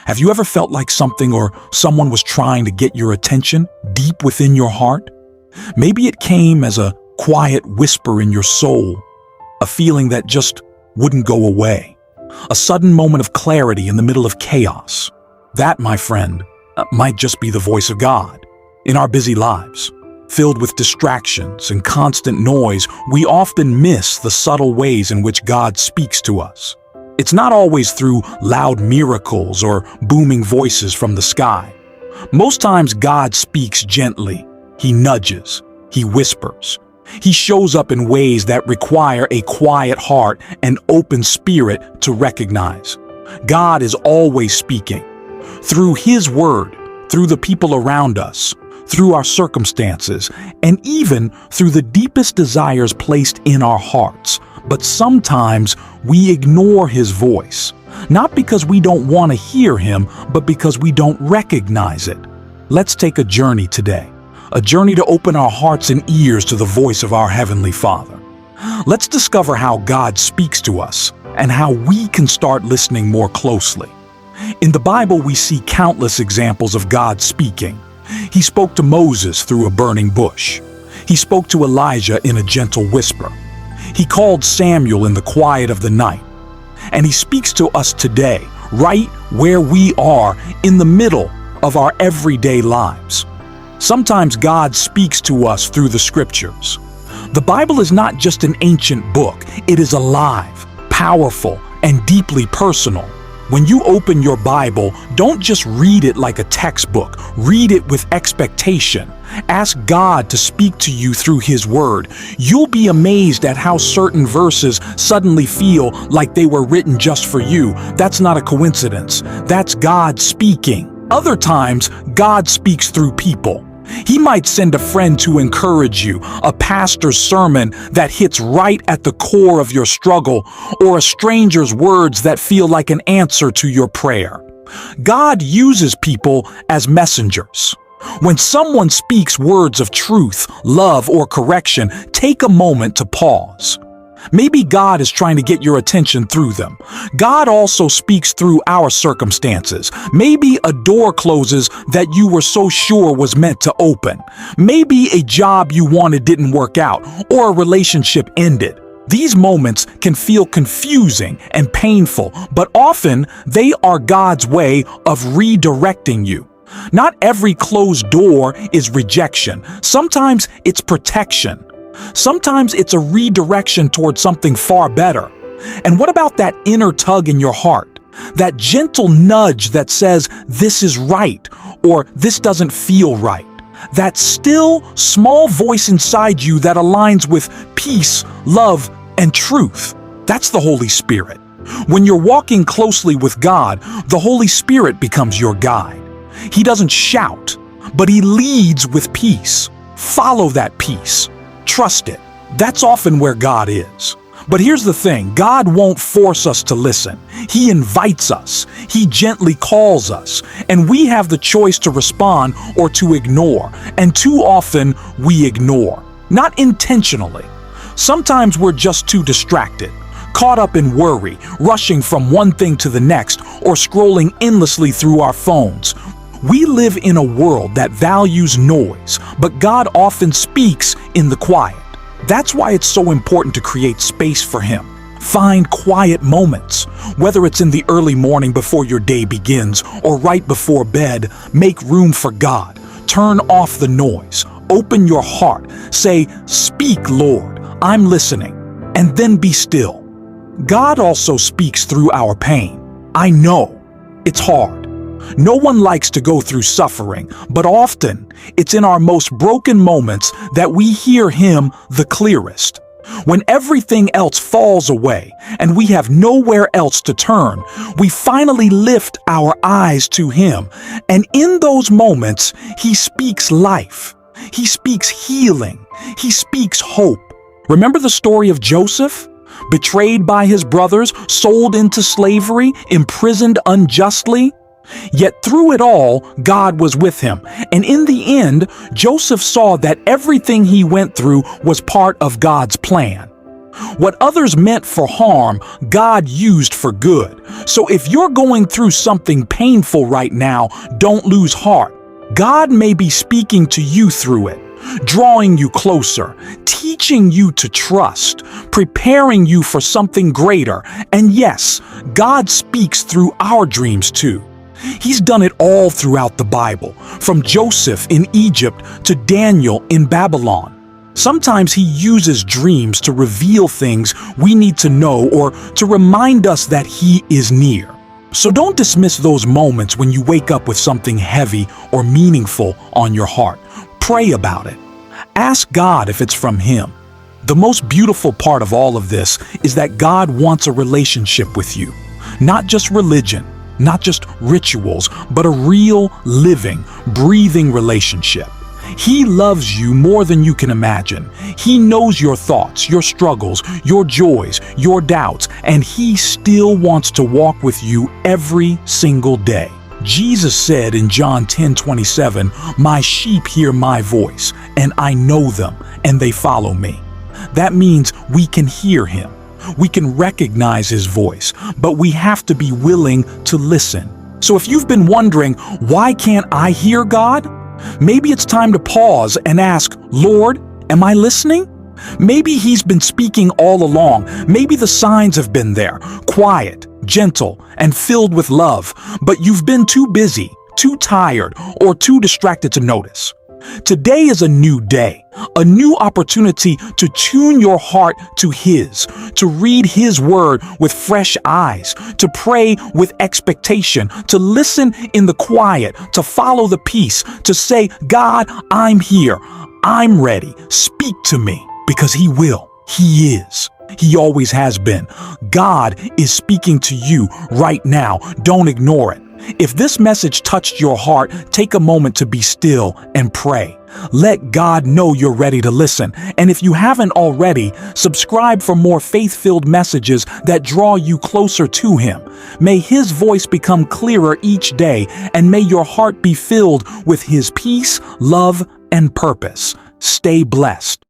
Have you ever felt like something or someone was trying to get your attention deep within your heart? Maybe it came as a quiet whisper in your soul, a feeling that just wouldn't go away, a sudden moment of clarity in the middle of chaos. That, my friend, might just be the voice of God. In our busy lives, filled with distractions and constant noise, we often miss the subtle ways in which God speaks to us. It's not always through loud miracles or booming voices from the sky. Most times God speaks gently. He nudges. He whispers. He shows up in ways that require a quiet heart and open spirit to recognize. God is always speaking. Through His Word, through the people around us, through our circumstances, and even through the deepest desires placed in our hearts. But sometimes we ignore His voice, not because we don't want to hear Him, but because we don't recognize it. Let's take a journey today, a journey to open our hearts and ears to the voice of our Heavenly Father. Let's discover how God speaks to us and how we can start listening more closely. In the Bible, we see countless examples of God speaking. He spoke to Moses through a burning bush. He spoke to Elijah in a gentle whisper. He called Samuel in the quiet of the night. And He speaks to us today, right where we are, in the middle of our everyday lives. Sometimes God speaks to us through the Scriptures. The Bible is not just an ancient book. It is alive, powerful, and deeply personal. When you open your Bible, don't just read it like a textbook. Read it with expectation. Ask God to speak to you through His Word. You'll be amazed at how certain verses suddenly feel like they were written just for you. That's not a coincidence. That's God speaking. Other times, God speaks through people. He might send a friend to encourage you, a pastor's sermon that hits right at the core of your struggle, or a stranger's words that feel like an answer to your prayer. God uses people as messengers. When someone speaks words of truth, love, or correction, take a moment to pause. Maybe God is trying to get your attention through them. God also speaks through our circumstances. Maybe a door closes that you were so sure was meant to open. Maybe a job you wanted didn't work out, or a relationship ended. These moments can feel confusing and painful, but often they are God's way of redirecting you. Not every closed door is rejection. Sometimes it's protection. Sometimes it's a redirection toward something far better. And what about that inner tug in your heart? That gentle nudge that says, this is right, or this doesn't feel right. That still, small voice inside you that aligns with peace, love, and truth. That's the Holy Spirit. When you're walking closely with God, the Holy Spirit becomes your guide. He doesn't shout, but He leads with peace. Follow that peace. Trust it. That's often where God is. But here's the thing, God won't force us to listen. He invites us. He gently calls us. And we have the choice to respond or to ignore. And too often, we ignore. Not intentionally. Sometimes we're just too distracted, caught up in worry, rushing from one thing to the next, or scrolling endlessly through our phones. We live in a world that values noise, but God often speaks in the quiet. That's why it's so important to create space for Him. Find quiet moments. Whether it's in the early morning before your day begins or right before bed, make room for God. Turn off the noise. Open your heart. Say, "Speak, Lord, I'm listening." And then be still. God also speaks through our pain. I know it's hard. No one likes to go through suffering, but often it's in our most broken moments that we hear Him the clearest. When everything else falls away and we have nowhere else to turn, we finally lift our eyes to Him. And in those moments, He speaks life. He speaks healing. He speaks hope. Remember the story of Joseph? Betrayed by his brothers, sold into slavery, imprisoned unjustly? Yet through it all, God was with him. And in the end, Joseph saw that everything he went through was part of God's plan. What others meant for harm, God used for good. So if you're going through something painful right now, don't lose heart. God may be speaking to you through it, drawing you closer, teaching you to trust, preparing you for something greater. And yes, God speaks through our dreams too. He's done it all throughout the Bible, from Joseph in Egypt to Daniel in Babylon. Sometimes he uses dreams to reveal things we need to know or to remind us that he is near. So don't dismiss those moments when you wake up with something heavy or meaningful on your heart. Pray about it. Ask God if it's from him. The most beautiful part of all of this is that God wants a relationship with you. Not just religion, not just rituals, but a real, living, breathing relationship. He loves you more than you can imagine. He knows your thoughts, your struggles, your joys, your doubts, and he still wants to walk with you every single day. Jesus said in John 10:27, "My sheep hear my voice, and I know them, and they follow me." That means we can hear him. We can recognize his voice, but we have to be willing to listen. So if you've been wondering, why can't I hear God? Maybe it's time to pause and ask, Lord, am I listening? Maybe he's been speaking all along. Maybe the signs have been there, quiet, gentle, and filled with love, but you've been too busy, too tired, or too distracted to notice. Today is a new day, a new opportunity to tune your heart to his, to read his word with fresh eyes, to pray with expectation, to listen in the quiet, to follow the peace, to say, God, I'm here, I'm ready, speak to me, because he will, he is. He always has been. God is speaking to you right now. Don't ignore it. If this message touched your heart, take a moment to be still and pray. Let God know you're ready to listen. And if you haven't already, subscribe for more faith-filled messages that draw you closer to him. May his voice become clearer each day, and may your heart be filled with his peace, love, and purpose. Stay blessed.